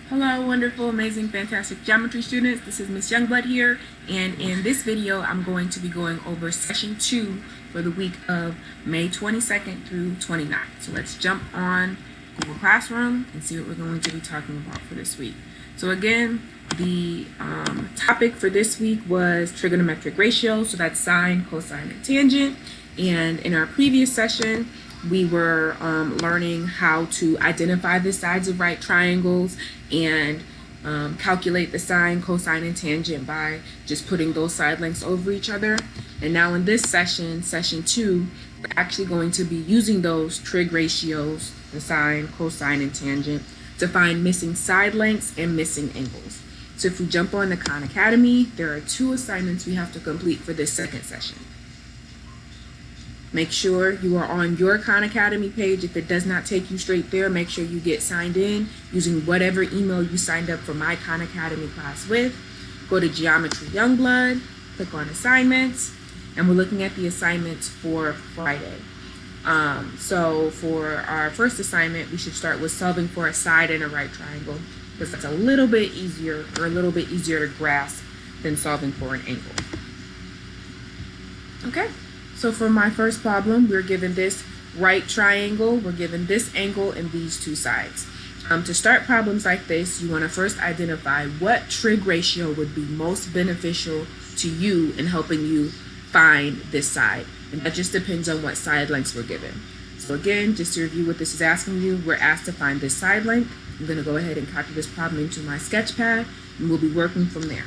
Hello, wonderful, amazing, fantastic geometry students. This is Miss Youngblood here, and in this video, I'm going to be going over session 2 for the week of May 22nd through 29th. So let's jump on Google Classroom and see what we're going to be talking about for this week. So again, the topic for this week was trigonometric ratios, so that's sine, cosine, and tangent. And in our previous session, we were learning how to identify the sides of right triangles and calculate the sine, cosine, and tangent by just putting those side lengths over each other. And now in this session, session 2, we're actually going to be using those trig ratios, the sine, cosine, and tangent, to find missing side lengths and missing angles. So if we jump on the Khan Academy, there are 2 assignments we have to complete for this second session. Make sure you are on your Khan Academy page. If it does not take you straight there, make sure you get signed in using whatever email you signed up for my Khan Academy class with. Go to Geometry Youngblood, click on assignments, and we're looking at the assignments for Friday. So for our first assignment, we should start with solving for a side and a right triangle, because that's a little bit easier to grasp than solving for an angle. Okay. So for my first problem, we're given this right triangle, we're given this angle and these 2 sides. To start problems like this, you want to first identify what trig ratio would be most beneficial to you in helping you find this side. And that just depends on what side lengths we're given. So again, just to review what this is asking you, we're asked to find this side length. I'm going to go ahead and copy this problem into my sketch pad, and we'll be working from there.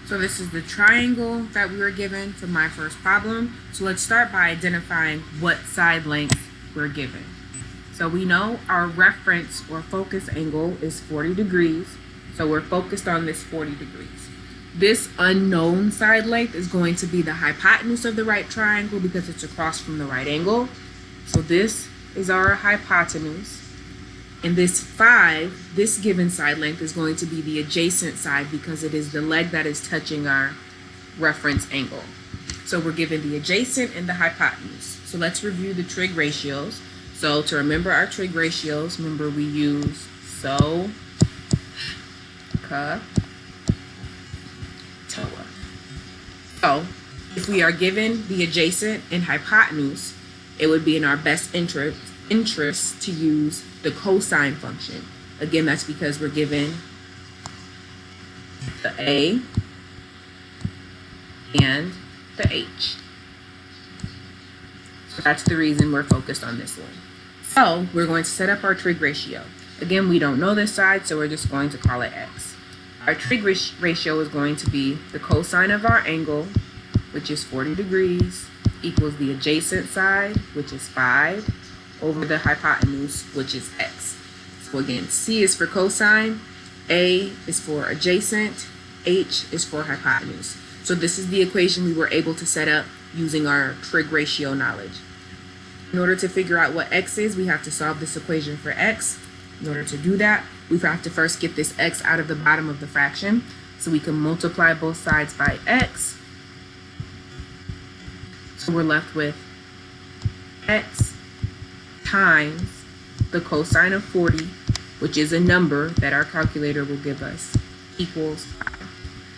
So this is the triangle that we were given for my first problem. So let's start by identifying what side length we're given. So we know our reference or focus angle is 40 degrees. So we're focused on this 40 degrees. This unknown side length is going to be the hypotenuse of the right triangle because it's across from the right angle. So this is our hypotenuse. And this 5, this given side length is going to be the adjacent side because it is the leg that is touching our reference angle. So we're given the adjacent and the hypotenuse. So let's review the trig ratios. So to remember our trig ratios, remember we use SO, CA, TOA. So if we are given the adjacent and hypotenuse, it would be in our best interest to use the cosine function. Again, that's because we're given the A and the H. So that's the reason we're focused on this one. So we're going to set up our trig ratio. Again, we don't know this side, so we're just going to call it X. Our trig ratio is going to be the cosine of our angle, which is 40 degrees, equals the adjacent side, which is 5, over the hypotenuse, which is X. So again, C is for cosine, A is for adjacent, H is for hypotenuse. So this is the equation we were able to set up using our trig ratio knowledge. In order to figure out what X is, we have to solve this equation for X. In order to do that, we have to first get this X out of the bottom of the fraction. So we can multiply both sides by X. So we're left with X times the cosine of 40, which is a number that our calculator will give us, equals 5.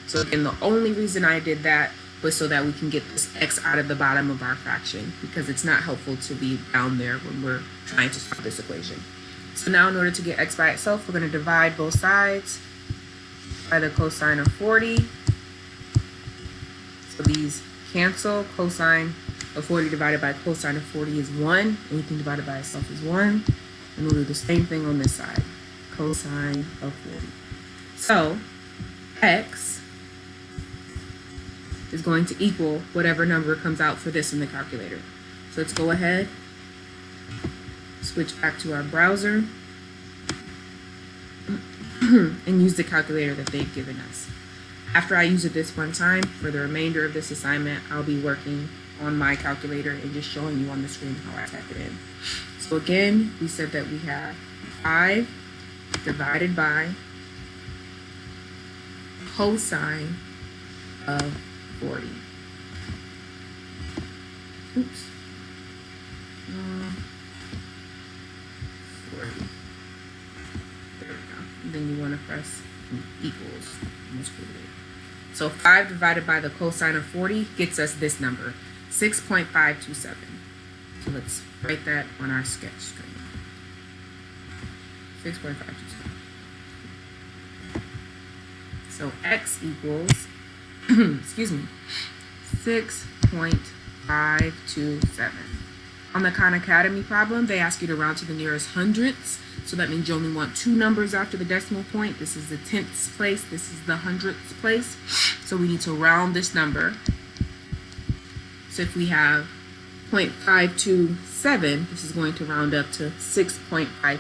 So again, the only reason I did that was so that we can get this X out of the bottom of our fraction, because it's not helpful to be down there when we're trying to solve this equation. So now in order to get X by itself, we're going to divide both sides by the cosine of 40. So these cancel. Cosine of 40 divided by cosine of 40 is 1. Anything divided by itself is 1. And we'll do the same thing on this side. Cosine of 40. So X is going to equal whatever number comes out for this in the calculator. So let's go ahead, switch back to our browser, and use the calculator that they've given us. After I use it this one time, for the remainder of this assignment, I'll be working on my calculator and just showing you on the screen how I type it in. So again, we said that we have 5 divided by cosine of 40. Oops. then you want to press equals. So 5 divided by the cosine of 40 gets us this number, 6.527. So let's write that on our sketch screen. 6.527. So x equals, excuse me, 6.527. On the Khan Academy problem, they ask you to round to the nearest hundredths. So that means you only want 2 numbers after the decimal point. This is the tenths place. This is the hundredths place. So we need to round this number. So if we have 0.527, this is going to round up to 6.53.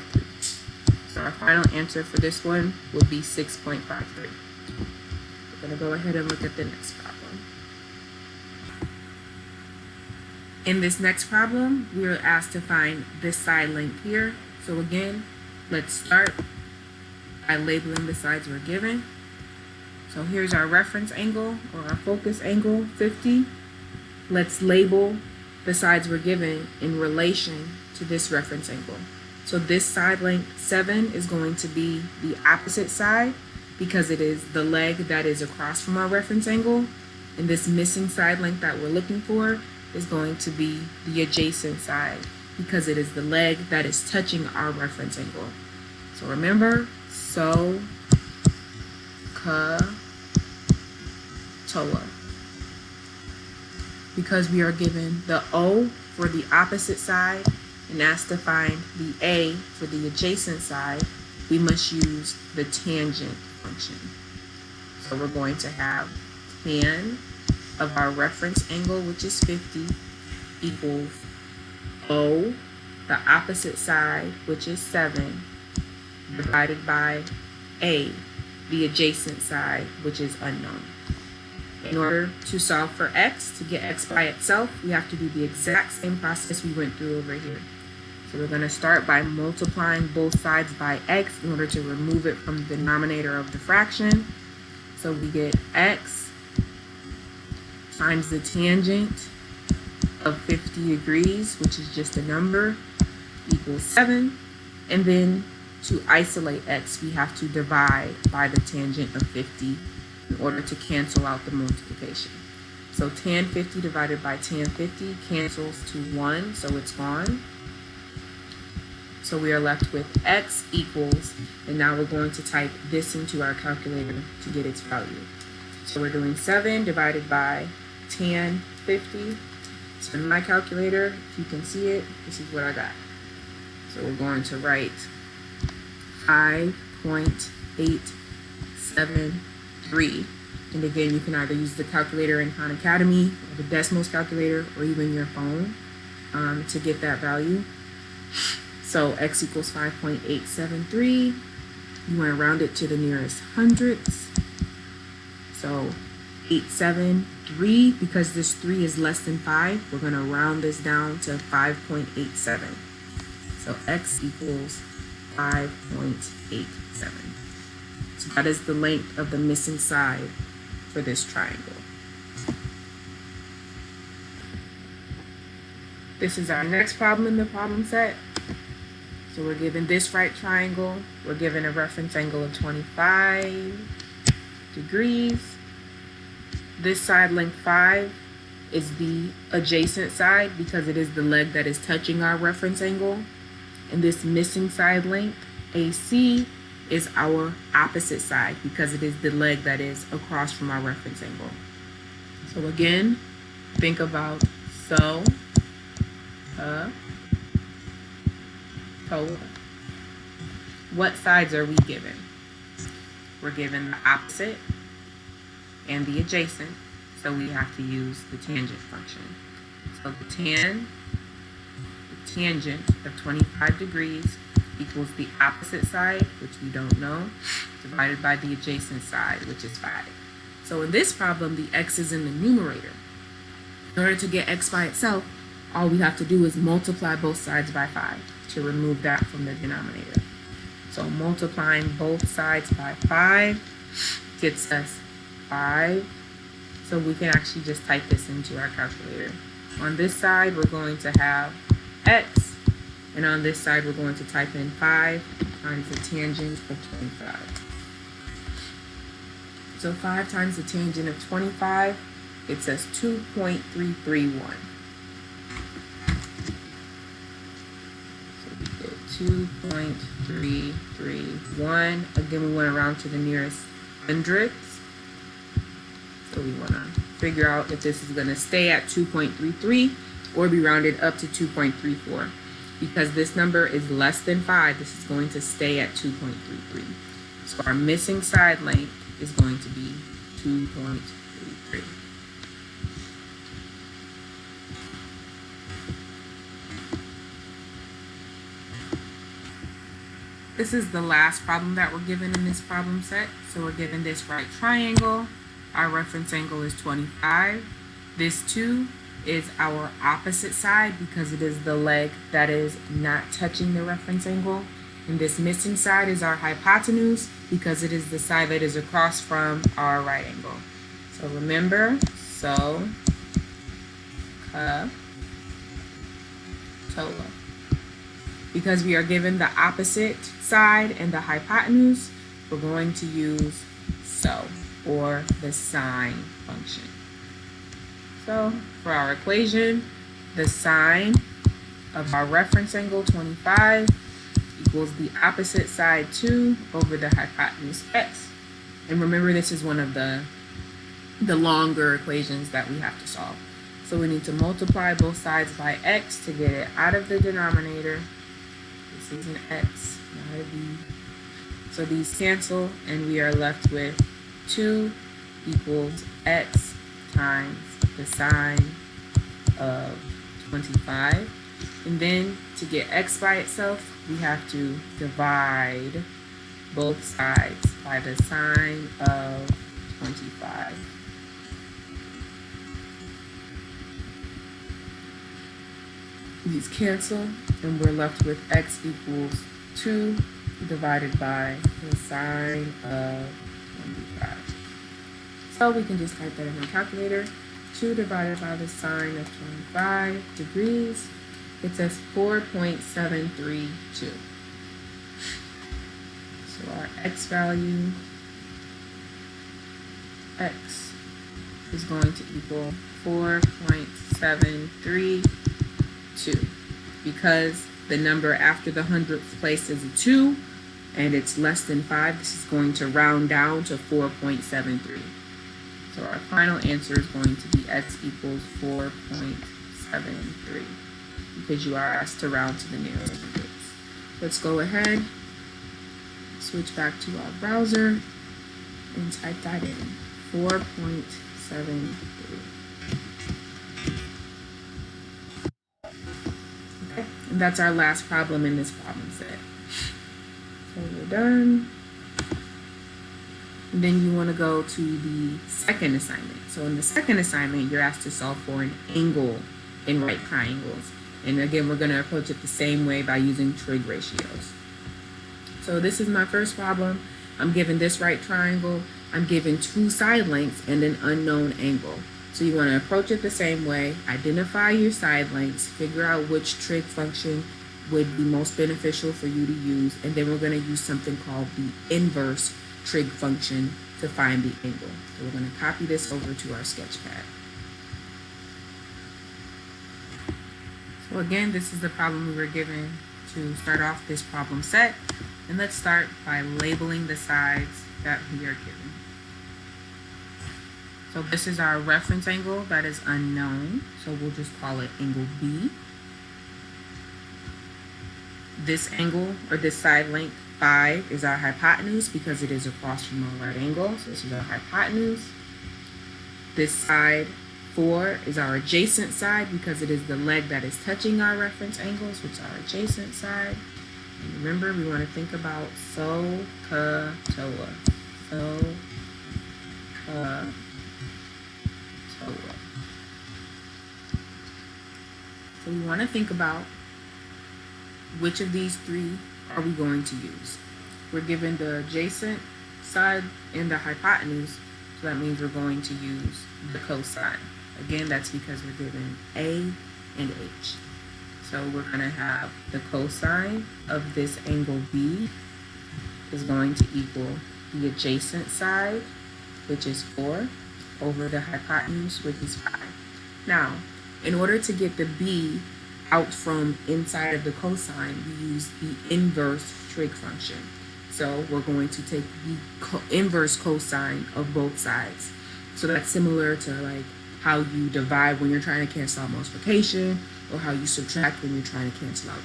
So our final answer for this one would be 6.53. We're going to go ahead and look at the next problem. In this next problem, we are asked to find this side length here. So again, let's start by labeling the sides we're given. So here's our reference angle or our focus angle, 50. Let's label the sides we're given in relation to this reference angle. So this side length 7 is going to be the opposite side because it is the leg that is across from our reference angle. And this missing side length that we're looking for is going to be the adjacent side because it is the leg that is touching our reference angle. So remember, so, ka, toa. Because we are given the O for the opposite side and asked to find the A for the adjacent side, we must use the tangent function. So we're going to have tan of our reference angle, which is 50, equals O, the opposite side, which is 7, divided by A, the adjacent side, which is unknown. In order to solve for x, to get x by itself, we have to do the exact same process we went through over here. So we're going to start by multiplying both sides by x in order to remove it from the denominator of the fraction. So we get x times the tangent of 50 degrees, which is just a number, equals 7. And then to isolate x, we have to divide by the tangent of 50 in order to cancel out the multiplication. So tan 50 divided by tan 50 cancels to 1, so it's gone. So we are left with x equals, and now we're going to type this into our calculator to get its value. So we're doing 7 divided by tan 50. So in my calculator, if you can see it, this is what I got. So we're going to write 5.873. And again, you can either use the calculator in Khan Academy, or the decimals calculator, or even your phone to get that value. So x equals 5.873. You want to round it to the nearest hundredths. So 873, because this 3 is less than 5, we're going to round this down to 5.87. So x equals 5.87. So that is the length of the missing side for this triangle. This is our next problem in the problem set. So we're given this right triangle. We're given a reference angle of 25 degrees. This side length 5 is the adjacent side because it is the leg that is touching our reference angle. And this missing side length, AC, is our opposite side because it is the leg that is across from our reference angle. So again, think about so, toa. What sides are we given? We're given the opposite and the adjacent, so we have to use the tangent function. So the tangent of 25 degrees equals the opposite side, which we don't know, divided by the adjacent side, which is 5. So in this problem, the x is in the numerator. In order to get x by itself, all we have to do is multiply both sides by 5 to remove that from the denominator. So multiplying both sides by 5 gets us 5. So we can actually just type this into our calculator. On this side, we're going to have x And on this side, we're going to type in 5 times the tangent of 25. So 5 times the tangent of 25, it says 2.331. So we get 2.331. Again, we went around to the nearest hundredths. So we want to figure out if this is going to stay at 2.33 or be rounded up to 2.34. Because this number is less than 5, this is going to stay at 2.33. So our missing side length is going to be 2.33. This is the last problem that we're given in this problem set. So we're given this right triangle. Our reference angle is 25. This 2 is our opposite side because it is the leg that is not touching the reference angle. And this missing side is our hypotenuse because it is the side that is across from our right angle. So remember, so, ka, toa. Because we are given the opposite side and the hypotenuse, we're going to use so, or the sine function. So for our equation, the sine of our reference angle 25 equals the opposite side 2 over the hypotenuse x. And remember, this is one of the longer equations that we have to solve. So we need to multiply both sides by x to get it out of the denominator. This is an x, not a b. So these cancel, and we are left with 2 equals x times the sine of 25. And then to get x by itself, we have to divide both sides by the sine of 25. These cancel, and we're left with x equals 2 divided by the sine of 25. So we can just type that in our calculator. 2 divided by the sine of 25 degrees, it says 4.732. So our x value, x, is going to equal 4.732. Because the number after the 100th place is a 2, and it's less than 5, this is going to round down to 4.73. So our final answer is going to be x equals 4.73 because you are asked to round to the nearest hundredths. Let's go ahead, switch back to our browser, and type that in, 4.73. Okay, and that's our last problem in this problem set. So we're done. And then you want to go to the second assignment. So in the second assignment, you're asked to solve for an angle in right triangles. And again, we're going to approach it the same way by using trig ratios. So this is my first problem. I'm given this right triangle. I'm given 2 side lengths and an unknown angle. So you want to approach it the same way. Identify your side lengths. Figure out which trig function would be most beneficial for you to use. And then we're going to use something called the inverse trig function to find the angle. So we're going to copy this over to our sketch pad. So again, this is the problem we were given to start off this problem set. And let's start by labeling the sides that we are given. So this is our reference angle that is unknown. So we'll just call it angle B. This angle, or this side length, 5, is our hypotenuse because it is across from our right angle. So this is our hypotenuse. This side 4 is our adjacent side because it is the leg that is touching our reference angles, which is our adjacent side. And remember, we want to think about so, ka, toa. So, ka, toa. So we want to think about which of these 3 are we going to use. We're given the adjacent side and the hypotenuse, so that means we're going to use the cosine. Again, that's because we're given A and H. So we're going to have the cosine of this angle B is going to equal the adjacent side, which is 4, over the hypotenuse, which is 5. Now, in order to get the B out from inside of the cosine, we use the inverse trig function. So we're going to take the inverse cosine of both sides. So that's similar to like how you divide when you're trying to cancel out multiplication, or how you subtract when you're trying to cancel out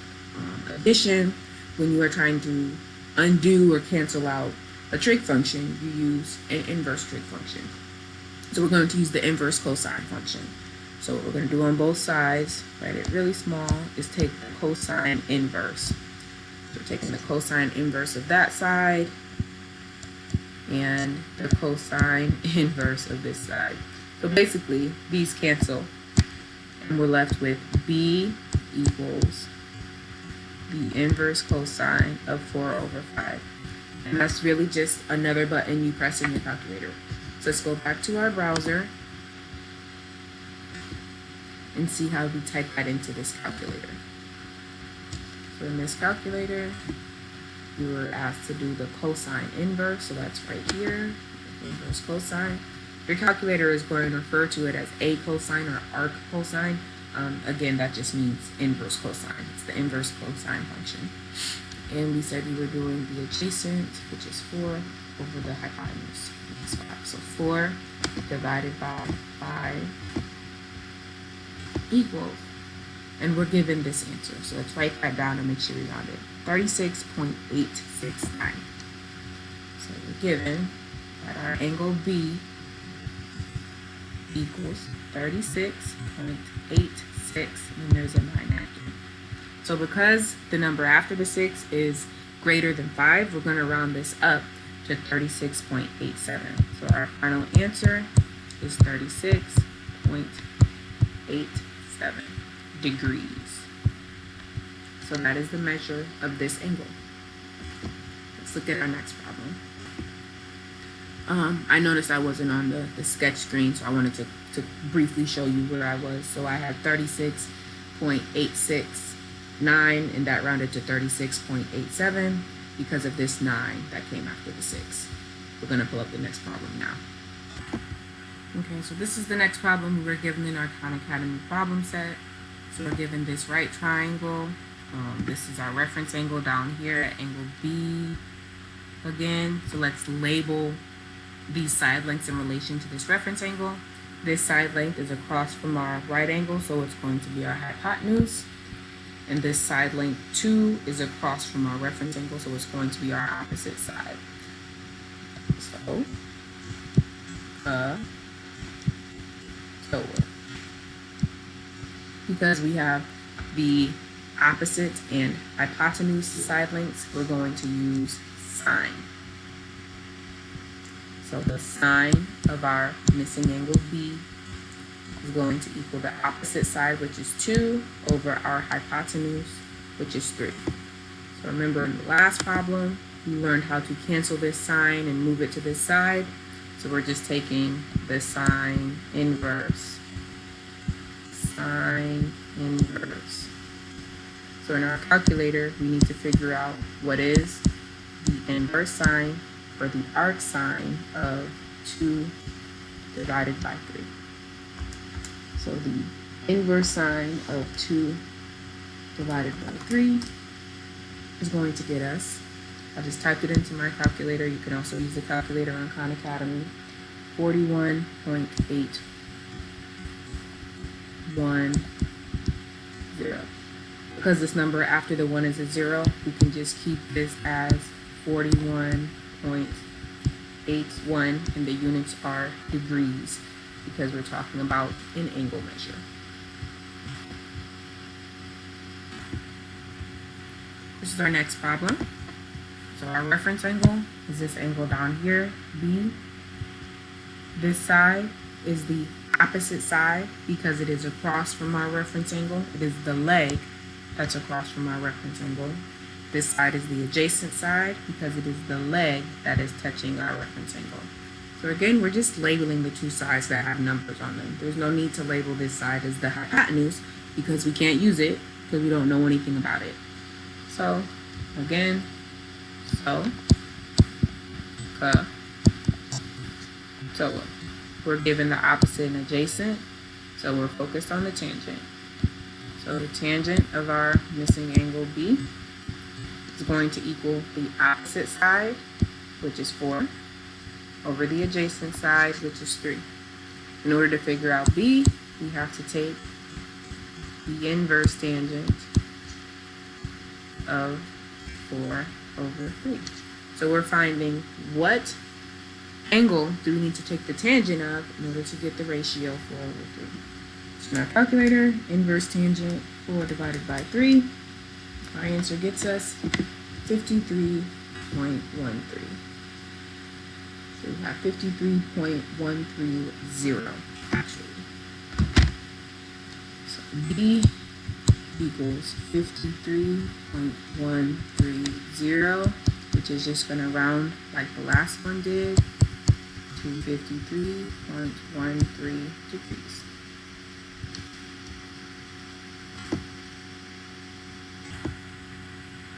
addition. When you are trying to undo or cancel out a trig function, you use an inverse trig function. So we're going to use the inverse cosine function. So what we're going to do on both sides, write it really small, is take the cosine inverse. So we're taking the cosine inverse of that side and the cosine inverse of this side. So basically, these cancel, and we're left with B equals the inverse cosine of 4 over 5. And that's really just another button you press in your calculator. So let's go back to our browser and see how we type that into this calculator. So in this calculator, we were asked to do the cosine inverse, so that's right here, inverse cosine. Your calculator is going to refer to it as a cosine or arc cosine. Again, that just means inverse cosine. It's the inverse cosine function. And we said we were doing the adjacent, which is 4, over the hypotenuse, which is 5. So 4 divided by 5 equals, and we're given this answer. So let's write that down and make sure we round it. 36.869. So we're given that our angle B equals 36.86, and there's a 9 after. So because the number after the 6 is greater than 5, we're going to round this up to 36.87. So our final answer is 36.87 degrees. So that is the measure of this angle. Let's look at our next problem. I noticed I wasn't on the sketch screen, so I wanted to briefly show you where I was. So I had 36.869, and that rounded to 36.87 because of this 9 that came after the 6. We're going to pull up the next problem now. Okay, so this is the next problem we were given in our Khan Academy problem set. So we're given this right triangle. This is our reference angle down here at angle B again. So let's label these side lengths in relation to this reference angle. This side length is across from our right angle, so it's going to be our hypotenuse. And this side length 2 is across from our reference angle, so it's going to be our opposite side. So, because we have the opposite and hypotenuse side lengths, we're going to use sine. So the sine of our missing angle B is going to equal the opposite side, which is 2, over our hypotenuse, which is 3. So remember in the last problem, we learned how to cancel this sine and move it to this side. So we're just taking the sine inverse. Sine inverse. So in our calculator, we need to figure out what is the inverse sine or the arc sine of 2 divided by 3. So the inverse sine of 2 divided by 3 is going to get us, I just typed it into my calculator. You can also use the calculator on Khan Academy. 41.810. Because this number after the 1 is a 0, we can just keep this as 41.81, and the units are degrees because we're talking about an angle measure. This is our next problem. So our reference angle is this angle down here, B. This side is the opposite side because it is across from our reference angle. It is the leg that's across from our reference angle. This side is the adjacent side because it is the leg that is touching our reference angle. So again, we're just labeling the two sides that have numbers on them. There's no need to label this side as the hypotenuse because we can't use it because we don't know anything about it. So again, so we're given the opposite and adjacent, so we're focused on the tangent. So the tangent of our missing angle B is going to equal the opposite side, which is 4, over the adjacent side, which is 3. In order to figure out B, we have to take the inverse tangent of 4 over 3. So we're finding what angle do we need to take the tangent of in order to get the ratio 4 over 3. So in our calculator, inverse tangent 4 divided by 3, our answer gets us 53.13. So we have 53.130 actually. So B equals 53.130, which is just going to round like the last one did to 53.13 degrees.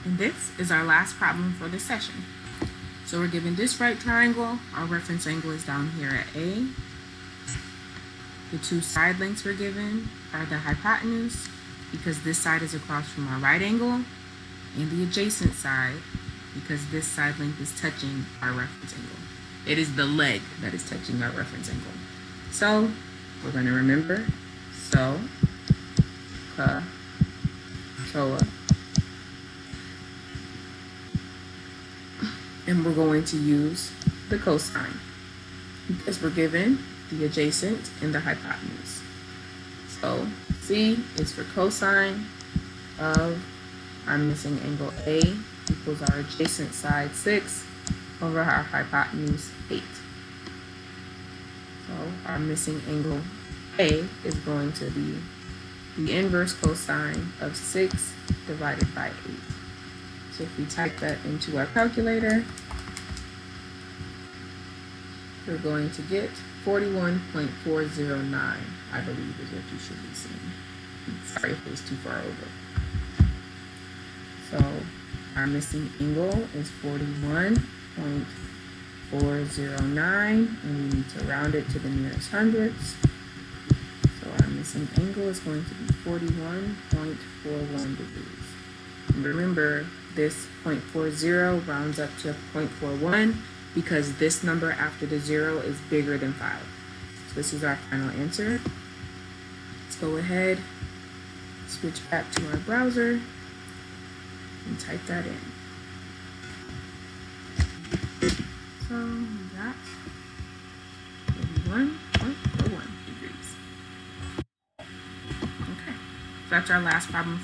And this is our last problem for this session. So we're given this right triangle. Our reference angle is down here at A. The two side lengths we're given are the hypotenuse, because this side is across from our right angle, and the adjacent side, because this side length is touching our reference angle. It is the leg that is touching our reference angle. So we're going to remember so, ka, toa. And we're going to use the cosine because we're given the adjacent and the hypotenuse. So C is for cosine of our missing angle A equals our adjacent side 6 over our hypotenuse 8. So our missing angle A is going to be the inverse cosine of 6 divided by 8. So if we type that into our calculator, we're going to get 41.409, I believe is what you should be seeing. Sorry if it was too far over. So our missing angle is 41.409, and we need to round it to the nearest hundredths. So our missing angle is going to be 41.41 degrees. And remember, this 0.40 rounds up to 0.41 because this number after the 0 is bigger than 5. So this is our final answer. Let's go ahead, switch back to our browser, and type that in. So we got 41.41 degrees. Okay, so that's our last problem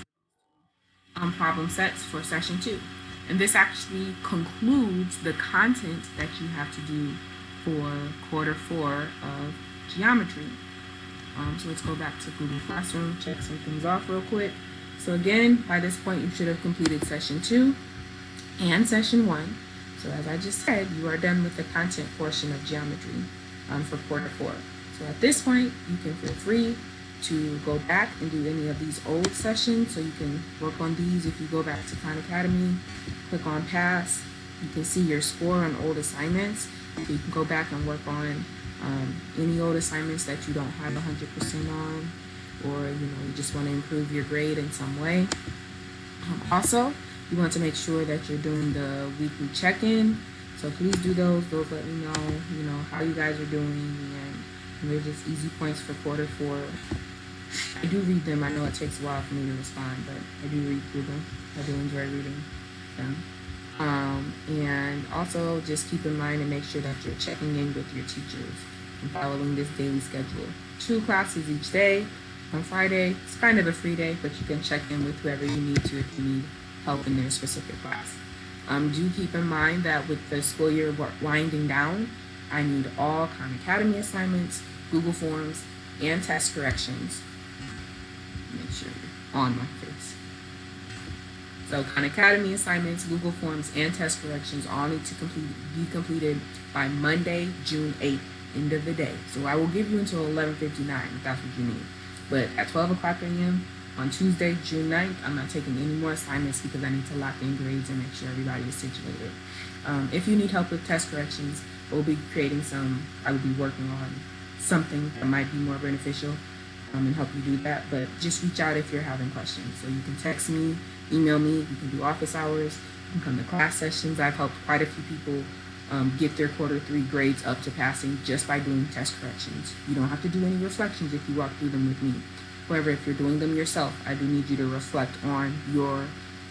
sets for session 2. And this actually concludes the content that you have to do for quarter 4 of geometry. So let's go back to Google Classroom, check some things off real quick. So again, by this point, you should have completed session 2 and session 1. So as I just said, you are done with the content portion of geometry for quarter 4. So at this point, you can feel free to go back and do any of these old sessions. So you can work on these. If you go back to Khan Academy, click on pass, you can see your score on old assignments. So you can go back and work on any old assignments that you don't have 100% on, or you just want to improve your grade in some way. Also, you want to make sure that you're doing the weekly check-in. So please do those. Those let me know, how you guys are doing, and they're just easy points for quarter 4. I do read them. I know it takes a while for me to respond, but I do read through them. I do enjoy reading them. And also just keep in mind and make sure that you're checking in with your teachers and following this daily schedule. 2 classes each day. On Friday, it's kind of a free day, but you can check in with whoever you need to if you need help in their specific class. Do keep in mind that with the school year winding down, I need all Khan Academy assignments, Google Forms, and test corrections. Make sure you're on my face. So Khan Academy assignments, Google Forms, and test corrections all need to be completed by Monday, June 8th, end of the day. So I will give you until 11:59 if that's what you need. But at 12 o'clock a.m., on Tuesday, June 9th, I'm not taking any more assignments because I need to lock in grades and make sure everybody is situated. If you need help with test corrections, we'll be creating I will be working on something that might be more beneficial and help you do that. But just reach out if you're having questions. So you can text me, email me, you can do office hours, you can come to class sessions. I've helped quite a few people get their quarter 3 grades up to passing just by doing test corrections. You don't have to do any reflections if you walk through them with me. However, if you're doing them yourself, I do need you to reflect on your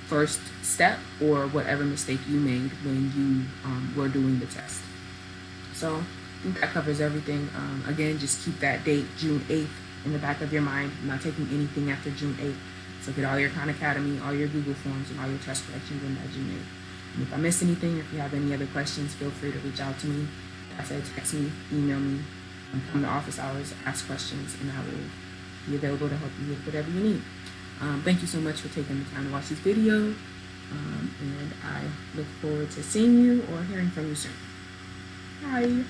first step or whatever mistake you made when you were doing the test. So I think that covers everything. Again, just keep that date, June 8th, in the back of your mind. I'm not taking anything after June 8th. So get all your Khan Academy, all your Google Forms, and all your test corrections in that June 8th. And if I missed anything, or if you have any other questions, feel free to reach out to me. Like I said, text me, email me, come to office hours, ask questions, and I will be available to help you with whatever you need. Thank you so much for taking the time to watch this video, and I look forward to seeing you or hearing from you soon. Bye.